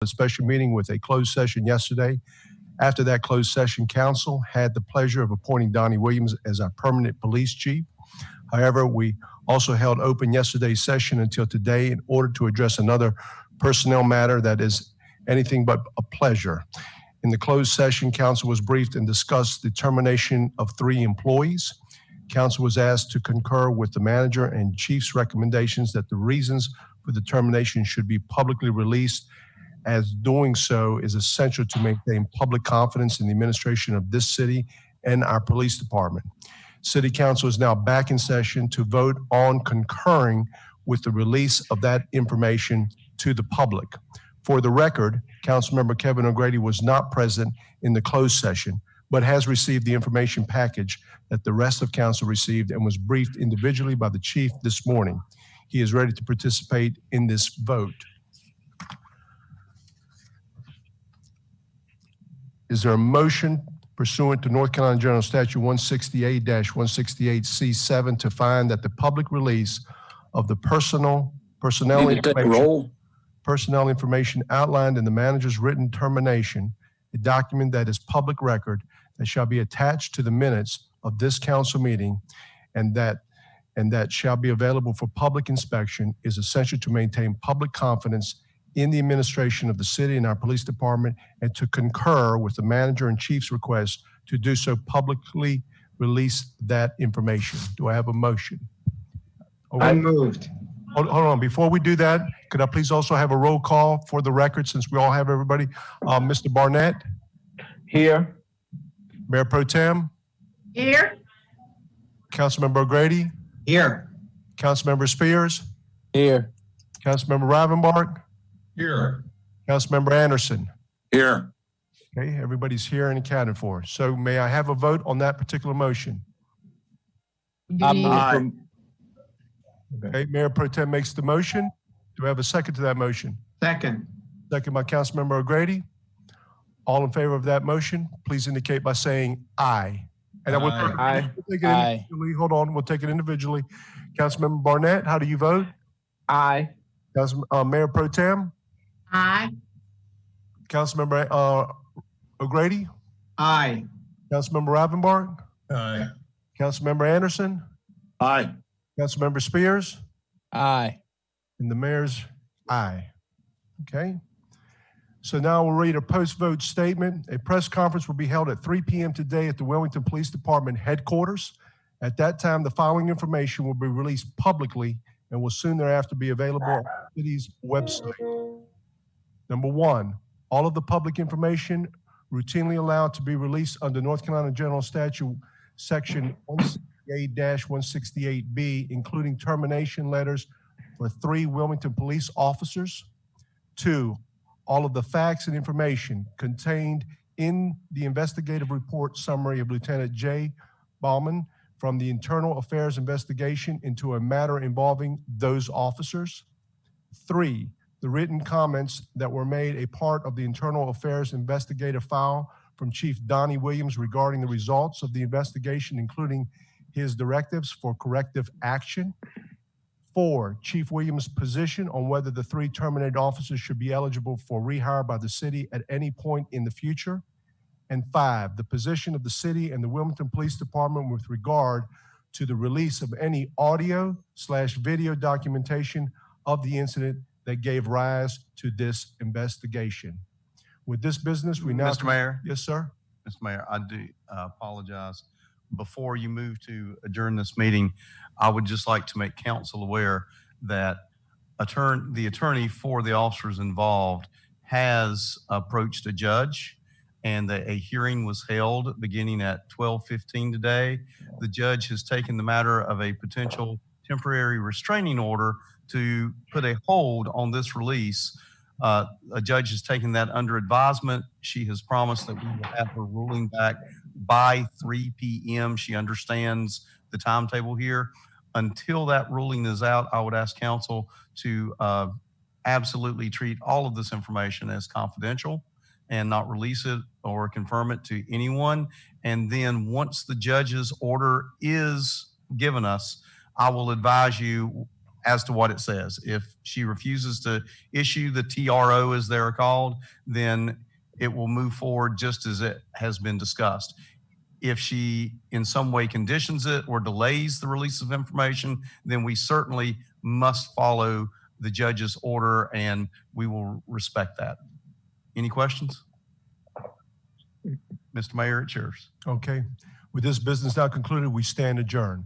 a special meeting with a closed session yesterday. After that closed session, council had the pleasure of appointing Donnie Williams as our permanent police chief. However, we also held open yesterday's session until today in order to address another personnel matter that is anything but a pleasure. In the closed session, council was briefed and discussed the termination of 3 employees. Council was asked to concur with the manager and chief's recommendations that the reasons for the termination should be publicly released, as doing so is essential to maintain public confidence in the administration of this city and our police department. City Council is now back in session to vote on concurring with the release of that information to the public. For the record, Councilmember Kevin O'Grady was not present in the closed session, but has received the information package that the rest of council received and was briefed individually by the chief this morning. He is ready to participate in this vote. Is there a motion pursuant to North Carolina General Statute 168-168C7 to find that the public release of the personnel information outlined in the manager's written termination, a document that is public record that shall be attached to the minutes of this council meeting and that shall be available for public inspection, is essential to maintain public confidence in the administration of the city and our police department, and to concur with the manager and chief's request to do so publicly release that information. Do I have a motion? I moved. Hold on. Before we do that, could I please also have a roll call for the record, since we all have everybody? Mr. Barnett? Here. Mayor Pro Tem? Here. Councilmember O'Grady? Here. Councilmember Spears? Here. Councilmember Rivenbark? Here. Councilmember Anderson? Here. Okay, everybody's here and accounted for. So may I have a vote on that particular motion? Aye. Okay, Mayor Pro Tem makes the motion. Do I have a second to that motion? Second. Second by Councilmember O'Grady. All in favor of that motion, please indicate by saying aye. And I will Aye. take it individually. Hold on, we'll take it individually. Councilmember Barnett, how do you vote? Aye. Mayor Pro Tem? Aye. Councilmember O'Grady? Aye. Councilmember Rivenbark? Aye. Councilmember Anderson? Aye. Councilmember Spears? Aye. And the mayor's aye. Okay. So now we'll read a post-vote statement. A press conference will be held at 3 p.m. today at the Wilmington Police Department headquarters. At that time, the following information will be released publicly and will soon thereafter be available on the city's website. Number 1, all of the public information routinely allowed to be released under North Carolina General Statute Section 168-168B, including termination letters for 3 Wilmington police officers. 2, all of the facts and information contained in the investigative report summary of Lieutenant J. Bauman from the Internal Affairs investigation into a matter involving those officers. 3, the written comments that were made a part of the Internal Affairs investigative file from Chief Donnie Williams regarding the results of the investigation, including his directives for corrective action. 4, Chief Williams' position on whether the 3 terminated officers should be eligible for rehire by the city at any point in the future. And 5, the position of the city and the Wilmington Police Department with regard to the release of any audio/video documentation of the incident that gave rise to this investigation. With this business, we now— Mr. Mayor? Yes, sir. Mr. Mayor, I do apologize. Before you move to adjourn this meeting, I would just like to make council aware that the attorney for the officers involved has approached a judge, and that a hearing was held beginning at 12:15 today. The judge has taken the matter of a potential temporary restraining order to put a hold on this release. A judge has taken that under advisement. She has promised that we will have her ruling back by 3 p.m. She understands the timetable here. Until that ruling is out, I would ask council to absolutely treat all of this information as confidential and not release it or confirm it to anyone. And then once the judge's order is given us, I will advise you as to what it says. If she refuses to issue the TRO, as they're called, then it will move forward just as it has been discussed. If she in some way conditions it or delays the release of information, then we certainly must follow the judge's order, and we will respect that. Any questions? Mr. Mayor, it's yours. Okay. With this business now concluded, we stand adjourned.